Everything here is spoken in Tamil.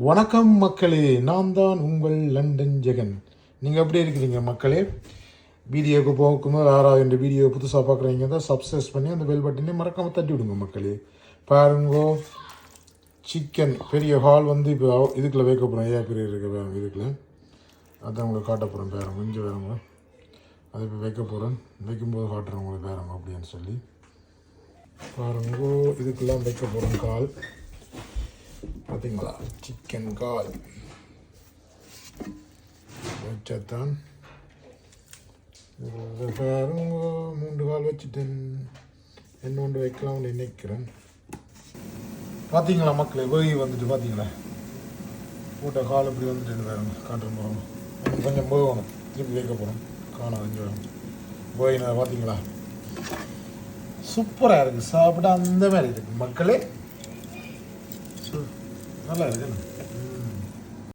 வணக்கம் மக்களே, நான் தான் உங்கள் லண்டன் ஜெகன். நீங்கள் எப்படி இருக்கிறீங்க மக்களே? வீடியோவுக்கு போகும்போது யாராவது இந்த வீடியோ புதுசாக பார்க்குறீங்க தான் சப்ஸ்கிரைப் பண்ணி அந்த பெல் பட்டனே மறக்காமல் தட்டி விடுங்க மக்களே. பாருங்கோ, சிக்கன் பெரிய ஹால் வந்து இப்போ இதுக்குள்ளே வைக்க போகிறோம். ஏன் பெரிய இருக்க வேறு இதுக்குள்ள அதான் உங்களுக்கு காட்ட போகிறேன். பேரம் கொஞ்சம் வேறுங்க, அதை இப்போ வைக்க போகிறேன். வைக்கும்போது காட்டுறேன் உங்களுக்கு பேரங்க அப்படின்னு சொல்லி. பாருங்கோ, இதுக்கெல்லாம் வைக்க போகிறோம் கால். பார்த்தீங்களா, சிக்கன் கால் வச்சாத்தான். பாருங்க, 3 கால் வச்சுட்டேன். இன்னொன்று வைக்கலாம்னு நினைக்கிறேன். பார்த்தீங்களா மக்களே, போய் வந்துட்டு பார்த்தீங்களா போட்ட கால் இப்படி வந்துட்டு பாருங்க. காட்டுற போகிறோம், கொஞ்சம் போகணும், திருப்பி வைக்க போகிறோம். காணாது போயினா பார்த்தீங்களா, சூப்பராக இருக்குது. சாப்பிட அந்த மாதிரி இருக்குது மக்களே, நல்லா இருக்குண்ணா.